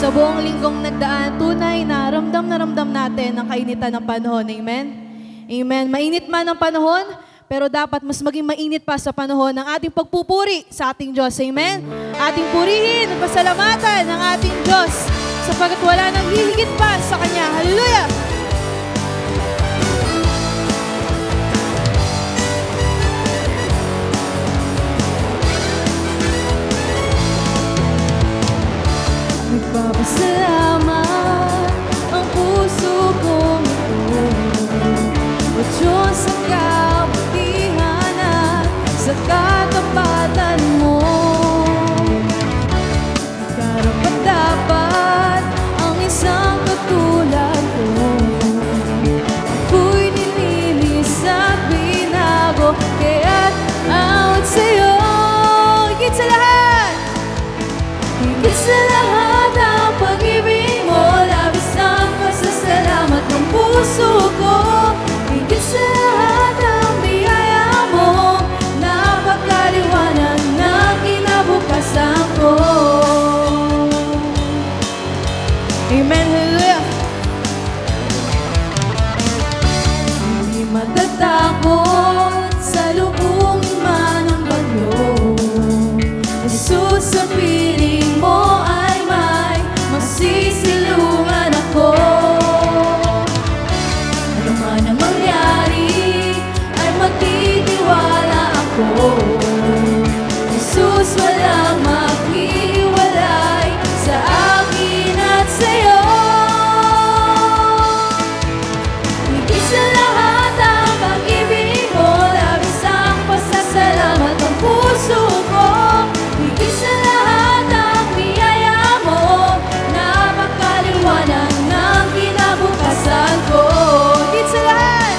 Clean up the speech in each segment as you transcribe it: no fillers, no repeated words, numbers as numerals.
Sa buong linggong nagdaan, tunay na ramdam natin ang kainitan ng panahon. Amen? Amen. Mainit man ang panahon, pero dapat mas maging mainit pa sa panahon ng ating pagpupuri sa ating Diyos. Amen? Ating purihin at pasalamatan ng ating Diyos sapagkat wala nang hihigit pa sa Kanya. Hallelujah! Nagpapasalamat ang puso kong ito, O Diyos, sa kabutihan at sa katapatan mo. Karapat-dapat ang isang katulad ko, ako'y nilinis at binago, kaya't awit sa'yo. Higit sa lahat! Higit sa lahat ang pag-ibig mo, labis ang pasasalamat ng puso ko. Higit sa lahat ang biyaya mo, napakaliwanag ng kinabukasan ko. Amen. Hallelujah! Hindi matatakot sa lubungin man ng bagyo, Jesus, sa piling mo ay may masisilungan ako. Ano man ang mangyari ay magtitiwala ako. Jesus, walang makiwalay sa akin at sa'yo. Higit sa lahat ang pag-ibig mo, labis ang pasasalamat ng puso ko. Higit sa lahat ang biyaya mo, napakaliwanag ng kinabukasan ko. Higit sa lahat!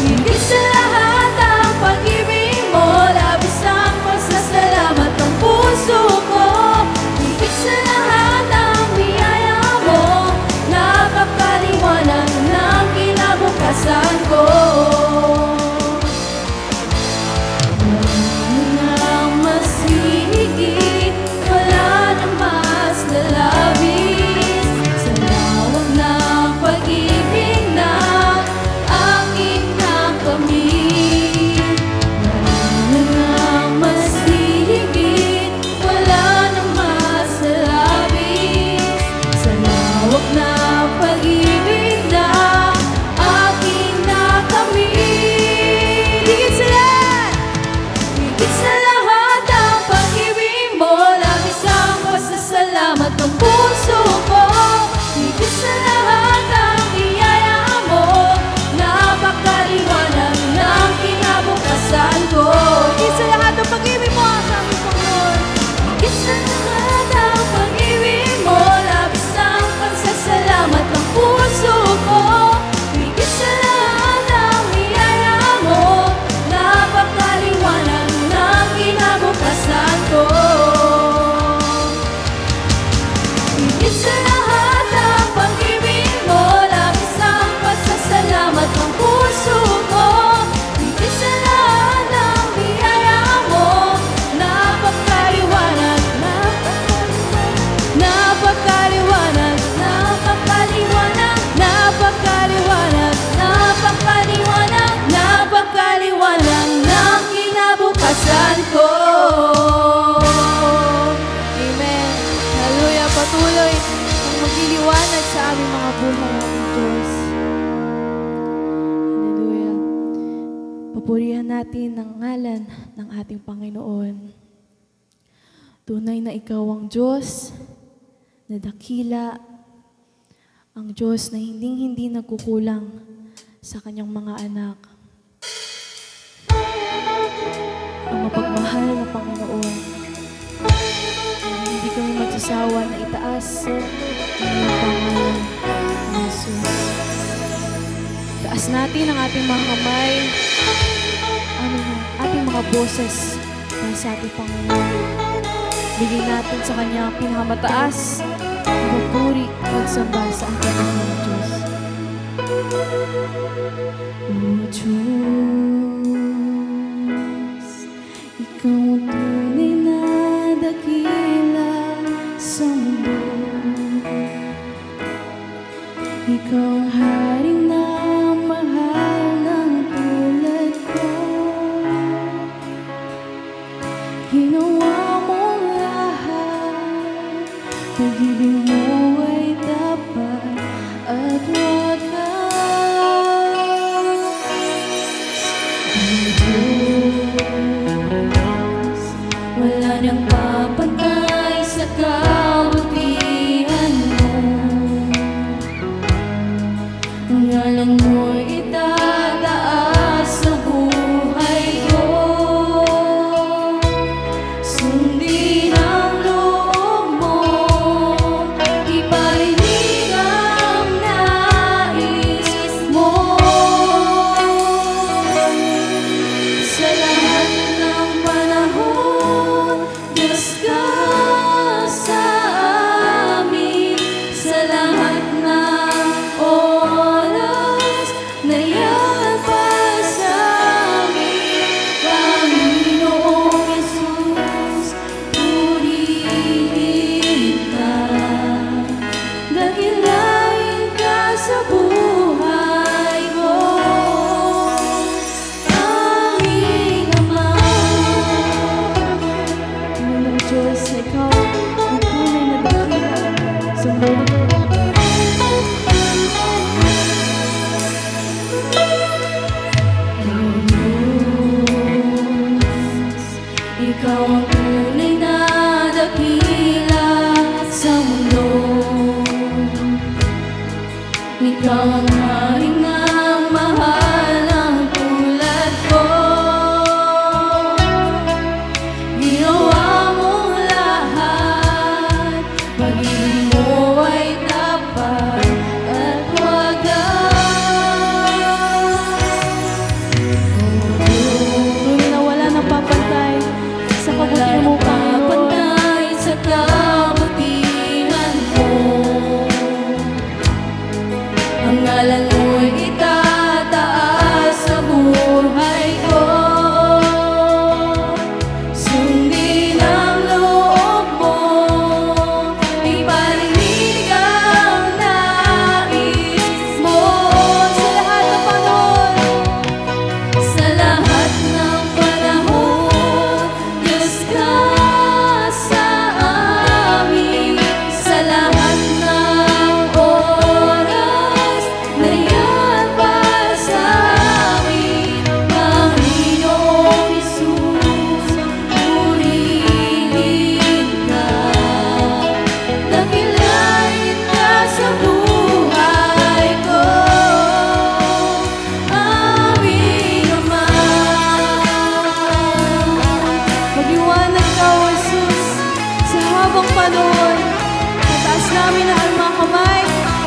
Higit sa lahat ang pag-ibig mo, labis ang pasasalamat ng puso ko. Higit sa lahat ang biyaya mo, napakaliwanag ng kinabukasan ko. Wala nang mas higit, wala nang mas lalabis sa lawak ng pag-ibig na aking nakamit. Wala nang mas higit, wala nang mas lalabis sa lawak ng pag-ibig na aking nakamit. Higit sa lahat! Higit sa lahat ang pag-ibig mo, labis ang pasasalamat ng puso ko. Higit sa lahat ang biyaya mo, napakaliwanag ng kinabukasan ko. Higit sa lahat ng pag-ibig mo, sabi Panginoon. Higit sa lahat ang pag-ibig mo, labis ang pasasalamat ng puso ko. Higit sa lahat ang biyaya mo, napakaliwanag ng kinabukasan ko. Higit sa lahat ang pag-ibig mo, labis ang pasasalamat ng puso ko. Higit sa lahat ang biyaya mo, napakaliwanag, napakaliwanag, napakaliwanag, napakaliwanag, napakaliwanag, napakaliwanag ng kinabukasan ko. Amen. Hallelujah. Patuloy ang magliliwanag sa aming mga buhay ng Diyos. Hallelujah. Papurihan natin ang ngalan ng ating Panginoon. Tunay na Ikaw ang Diyos na dakila, ang Diyos na hinding-hindi nagkukulang sa Kanyang mga anak. Ang mapagmahal na Panginoon, hindi kami magsasawa na itaas ang iyong pangalan, Jesus. Taas natin ang ating mga kamay, ang ating mga boses para sa ating Panginoon. Bigyan natin sa Kanya ang pinakamataas na papuri at pagsamba sa ating Panginoon Diyos. O Diyos, Ikaw ang tunay na dakila sa mundo. Ginawa mong lahat, pag-ibig mo ay tapat at wagas. Ang Diyos, wala nang papantay sa kabutihan mo. Ang ngalan mo'y itataas sa buhay ko. Sundin ang loob mo, iparinig ang nais mo. Sa lahat ng panahon, Diyos ka sa amin. Sa lahat ng oras, nayabas sa amin. Panginoong Yesus, purihin ka. Dakilain ka sa buhay ko, aming Ama. Panginoong Diyos, ikaw ang tunay na dakila sa buhay ko. Ikaw ang tunay na dakila sa mundo. Ikaw ang haringang mahal ng tulad ko. Ginawa mong lahat, pag-ibig mo ay tapat at wagas. Tunay na wala nang papantay sa kabutihan mo, Panginoon. Papantay sa kabutihan mo. Ang ngalan mo'y itataas sa buhay ko. Sundin ang loob mo, iparinig ang nais mo. Sa lahat ng panahon, sa lahat ng panahon, Diyos ka sa amin. Sa lahat ng oras, nayabas sa amin. Panginoong Yesus, purihin ka. Dakilain ka sa buhay ko, aming Ama. Magliwanag ka, O Jesus, sa habang panahon. Mataas namin ang aming mga kamay,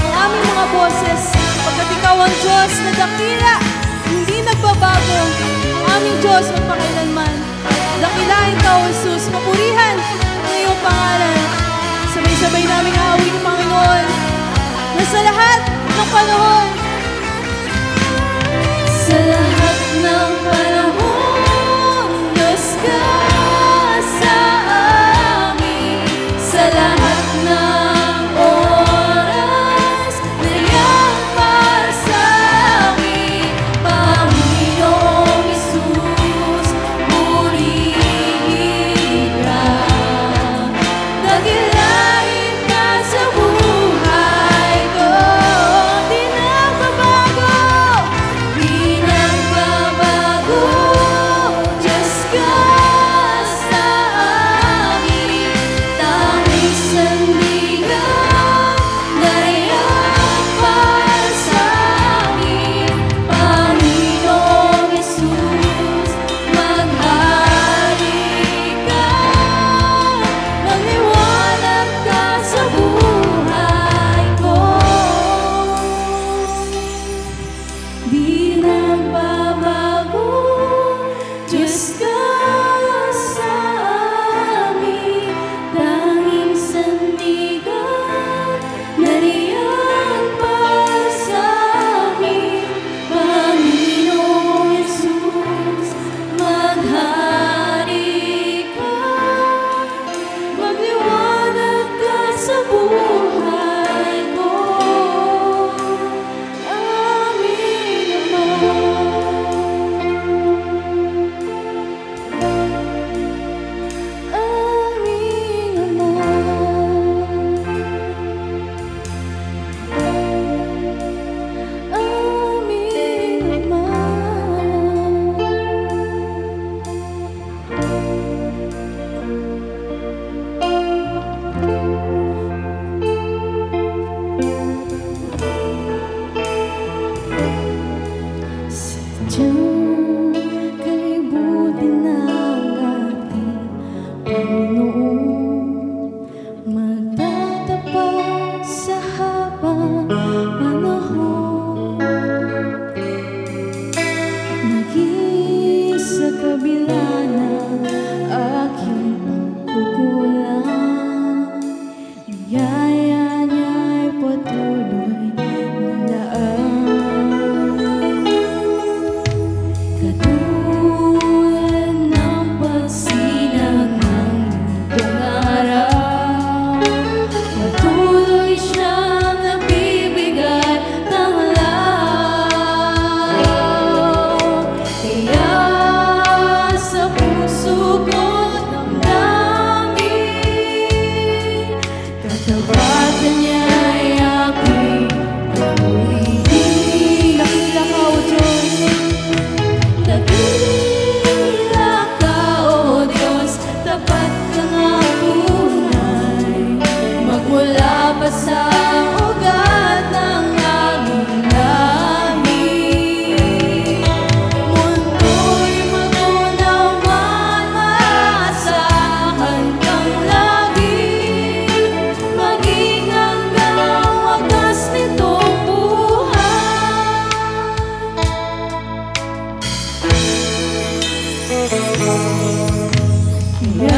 ang aming mga boses, pagkat ikaw ang Diyos na dakila, hindi nagbabago. Ang aming Diyos magpakailanman. Dakilain ka, O Jesus, papurihan ang iyong pangalan. Sabay-sabay namin aawin, Panginoon, na sa lahat ng panahon, sa lahat ng panahon, Diyos ka sa amin. Sa lahat ng oras, nayabas sa amin. Panginoong Yesus, purihin Panginoon, magtatapat sa habang panahon. Naging sa kabila ng aking pagkukulang, biyaya niya'y patuloy na daan. Katulad ng pagsinag ng mundong araw, patuloy siyang nagbibigay ng law. Kaya sa puso ko't damdamin, katapatan niya'y aking pag-ibig. Dakila ka, O Diyos, dakila ka, O Diyos, tapat ka nga tunay, magmula pa sa ugat ng aming langit. Mundo'y magunawan, maasahan kang lagi, maging hanggang wakas nitong buhay. Kaya